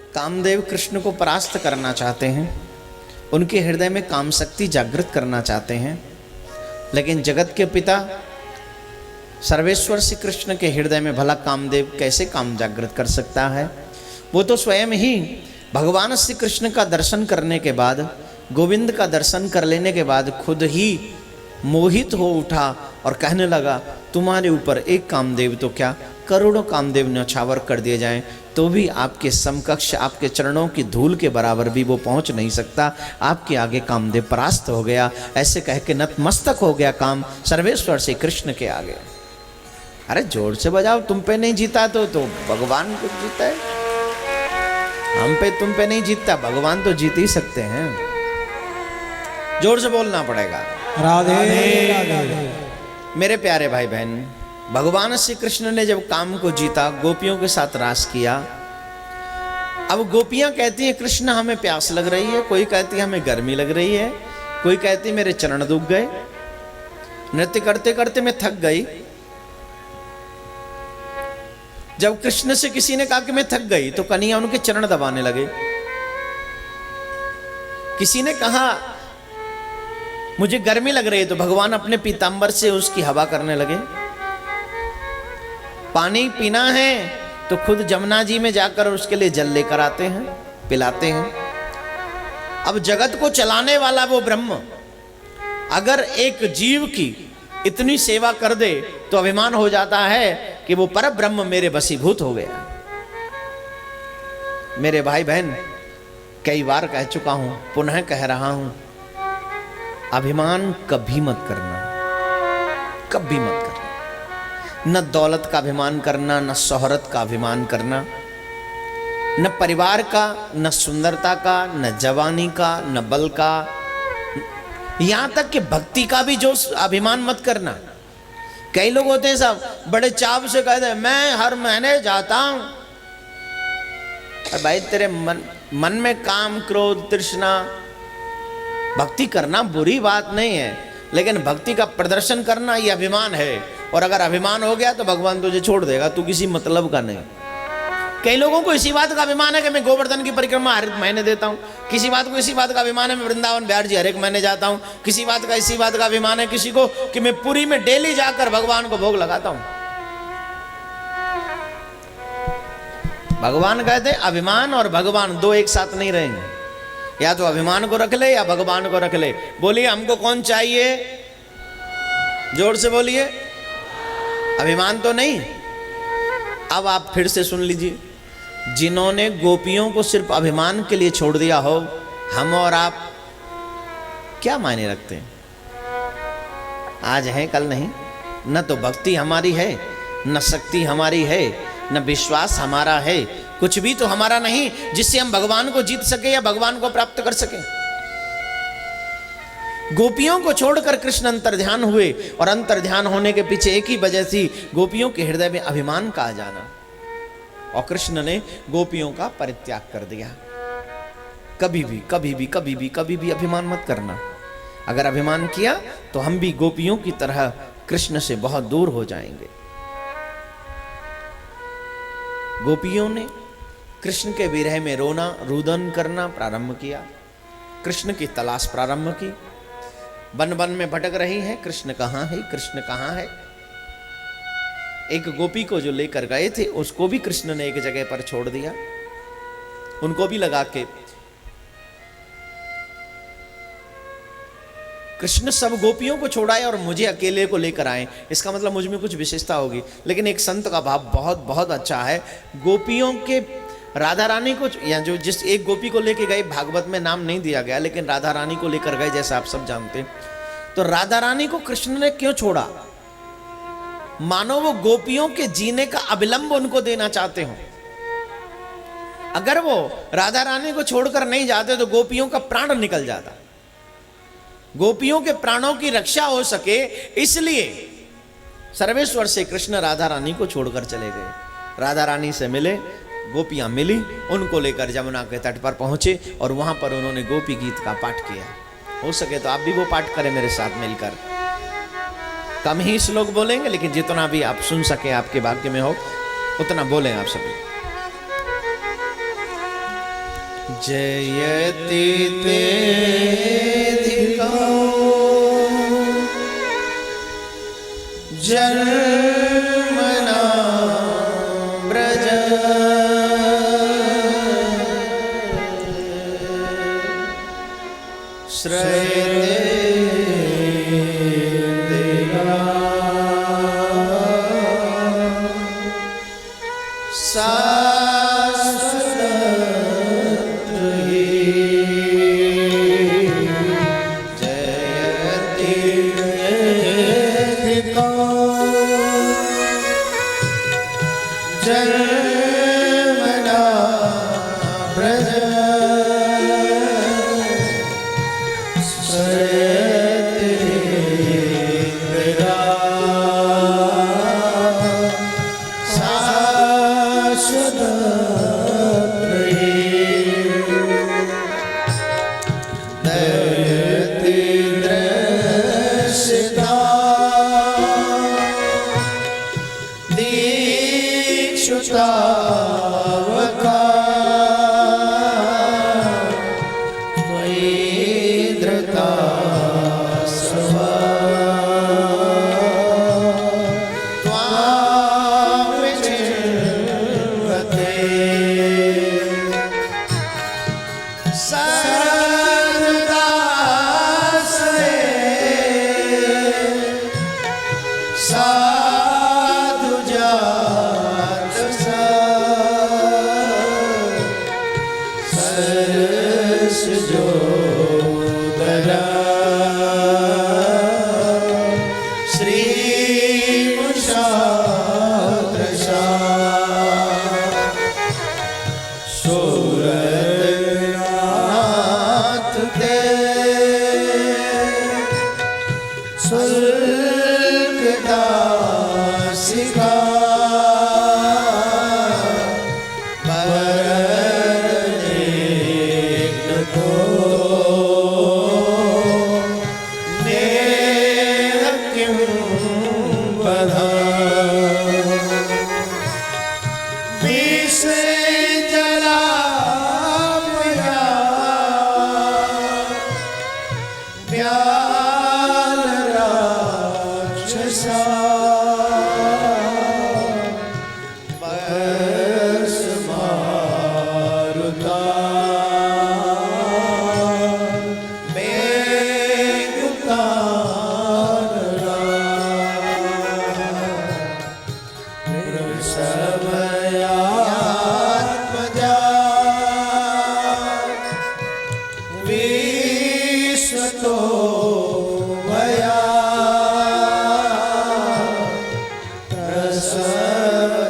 कामदेव कृष्ण को परास्त करना चाहते हैं, उनके हृदय में काम शक्ति जागृत करना चाहते हैं, लेकिन जगत के पिता सर्वेश्वर श्री कृष्ण के हृदय में भला कामदेव कैसे काम जागृत कर सकता है। वो तो स्वयं ही भगवान श्री कृष्ण का दर्शन करने के बाद, गोविंद का दर्शन कर लेने के बाद खुद ही मोहित हो उठा और कहने लगा, तुम्हारे ऊपर एक कामदेव तो क्या करोड़ों कामदेव न्यौछावर कर दिए जाएं तो भी आपके समकक्ष, आपके चरणों की धूल के बराबर भी वो पहुंच नहीं सकता। आपके आगे कामदेव परास्त हो गया। ऐसे कह के नतमस्तक हो गया काम सर्वेश्वर से कृष्ण के आगे। अरे जोर से बजाओ, तुम पे नहीं जीता तो भगवान को जीता है। हम पे तुम पे नहीं जीतता, भगवान तो जीत ही सकते हैं। जोर से बोलना पड़ेगा, राधे राधे। मेरे प्यारे भाई बहन, भगवान श्री कृष्ण ने जब काम को जीता, गोपियों के साथ रास किया। अब गोपियां कहती हैं कृष्ण हमें प्यास लग रही है, कोई कहती है हमें गर्मी लग रही है, कोई कहती मेरे चरण दुख गए, नृत्य करते करते मैं थक गई। जब कृष्ण से किसी ने कहा कि मैं थक गई तो कन्हैया उनके चरण दबाने लगे। किसी ने कहा मुझे गर्मी लग रही है तो भगवान अपने पीतांबर से उसकी हवा करने लगे। पानी पीना है तो खुद जमुना जी में जाकर उसके लिए जल लेकर आते हैं, पिलाते हैं। अब जगत को चलाने वाला वो ब्रह्म अगर एक जीव की इतनी सेवा कर दे तो अभिमान हो जाता है कि वो पर ब्रह्म मेरे वशीभूत हो गया। मेरे भाई बहन, कई बार कह चुका हूं, पुनः कह रहा हूं, अभिमान कभी मत करना, कभी मत करना। न दौलत का अभिमान करना, न शोहरत का अभिमान करना, न परिवार का, न सुंदरता का, न जवानी का, न बल का, यहां तक कि भक्ति का भी जो अभिमान मत करना। कई लोग होते हैं साहब बड़े चाव से कहते हैं मैं हर महीने जाता हूं। भाई तेरे मन में काम, क्रोध, तृष्णा, भक्ति करना बुरी बात नहीं है, लेकिन भक्ति का प्रदर्शन करना ये अभिमान है। और अगर अभिमान हो गया तो भगवान तुझे छोड़ देगा, तू किसी मतलब का नहीं। कई लोगों को इसी बात का अभिमान है कि मैं गोवर्धन की परिक्रमा हर महीने देता हूँ। किसी बात को इसी बात का अभिमान है मैं वृंदावन बिहार जी हर एक महीने जाता हूँ। किसी बात का इसी बात का अभिमान है किसी को कि मैं पुरी में डेली जाकर भगवान को भोग लगाता हूँ। भगवान कहते अभिमान और भगवान दो एक साथ नहीं रहेंगे, या तो अभिमान को रख ले या भगवान को रख ले। बोलिए हमको कौन चाहिए, जोर से बोलिए, अभिमान तो नहीं। अब आप फिर से सुन लीजिए, जिन्होंने गोपियों को सिर्फ अभिमान के लिए छोड़ दिया हो, हम और आप क्या मायने रखते हैं। आज है कल नहीं, न तो भक्ति हमारी है, न शक्ति हमारी है, न विश्वास हमारा है, कुछ भी तो हमारा नहीं जिससे हम भगवान को जीत सके या भगवान को प्राप्त कर सके। गोपियों को छोड़कर कृष्ण अंतर्ध्यान हुए और अंतर्ध्यान होने के पीछे एक ही वजह थी, गोपियों के हृदय में अभिमान का आ जाना। और कृष्ण ने गोपियों का परित्याग कर दिया। कभी भी कभी भी कभी भी कभी भी अभिमान मत करना। अगर अभिमान किया तो हम भी गोपियों की तरह कृष्ण से बहुत दूर हो जाएंगे। गोपियों ने कृष्ण के विरह में रोना, रुदन करना प्रारंभ किया, कृष्ण की तलाश प्रारंभ की। वन वन में भटक रही है, कृष्ण कहाँ है, कृष्ण कहाँ है। एक गोपी को जो लेकर गए थे उसको भी कृष्ण ने एक जगह पर छोड़ दिया। उनको भी लगा के कृष्ण सब गोपियों को छोड़ाए और मुझे अकेले को लेकर आए, इसका मतलब मुझ में कुछ विशेषता होगी। लेकिन एक संत का भाव बहुत बहुत अच्छा है। गोपियों के राधा रानी को, या जो जिस एक गोपी को लेकर गए, भागवत में नाम नहीं दिया गया, लेकिन राधा रानी को लेकर गए जैसा आप सब जानते हैं। तो राधा रानी को कृष्ण ने क्यों छोड़ा? मानो वो गोपियों के जीने का अविलंब उनको देना चाहते हो। अगर वो राधा रानी को छोड़कर नहीं जाते तो गोपियों का प्राण निकल जाता। गोपियों के प्राणों की रक्षा हो सके इसलिए सर्वेश्वर से कृष्ण राधा रानी को छोड़कर चले गए। राधा रानी से मिले, गोपियां मिली, उनको लेकर जमुना के तट पर पहुंचे और वहां पर उन्होंने गोपी गीत का पाठ किया। हो सके तो आप भी वो पाठ करें मेरे साथ मिलकर। कम ही श्लोक बोलेंगे, लेकिन जितना भी आप सुन सके, आपके भाग्य में हो उतना बोलें आप सभी। जयति तेऽधिकौ जन्मना व्रज श्रयते जन्मना व्रज श्रयते विरा शाश्वत दयति दृश्यता दीक्षुतावका त्वयि धृता स्वा त्वां विचिन्वते सर्वदासरे सरसजोदरा श्रीमुषादृशा शूरनाथ ते सुल्कदासिका प्रश्न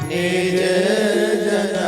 निज जना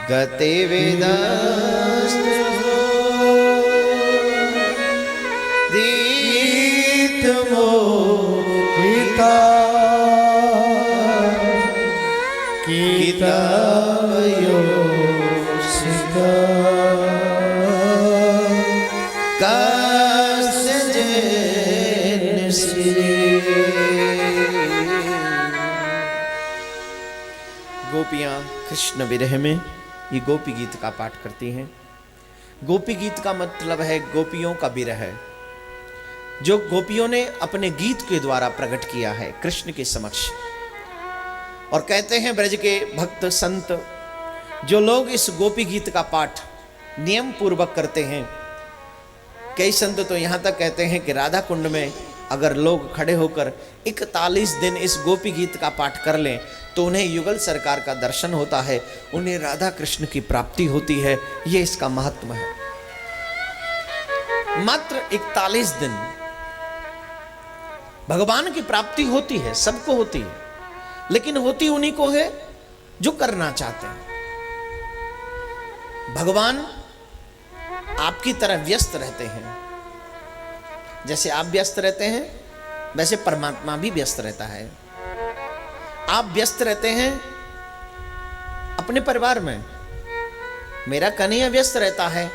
गति दीत मोहिता गीतायो सिका गोपियां कृष्ण विरह में ये गोपी गीत का पाठ करती हैं। गोपी गीत का मतलब है गोपियों का विरह, जो गोपियों ने अपने गीत के द्वारा प्रकट किया है कृष्ण के समक्ष। और कहते हैं ब्रज के भक्त संत जो लोग इस गोपी गीत का पाठ नियम पूर्वक करते हैं, कई संत तो यहां तक कहते हैं कि राधा कुंड में अगर लोग खड़े होकर 41 दिन इस गोपी गीत का पाठ कर लें तो उन्हें युगल सरकार का दर्शन होता है, उन्हें राधा कृष्ण की प्राप्ति होती है। ये इसका महत्व है। मात्र 41 दिन भगवान की प्राप्ति होती है, सबको होती है, लेकिन होती उन्हीं को है जो करना चाहते हैं। भगवान आपकी तरह व्यस्त रहते हैं, जैसे आप व्यस्त रहते हैं वैसे परमात्मा भी व्यस्त रहता है। आप व्यस्त रहते हैं अपने परिवार में, मेरा कन्हैया व्यस्त रहता है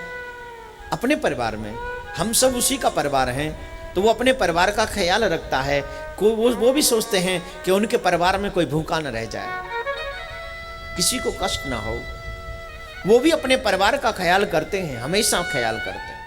अपने परिवार में, हम सब उसी का परिवार हैं, तो वो अपने परिवार का ख्याल रखता है। वो भी सोचते हैं कि उनके परिवार में कोई भूखा न रह जाए, किसी को कष्ट ना हो। वो भी अपने परिवार का ख्याल करते हैं, हमेशा ख्याल करते हैं।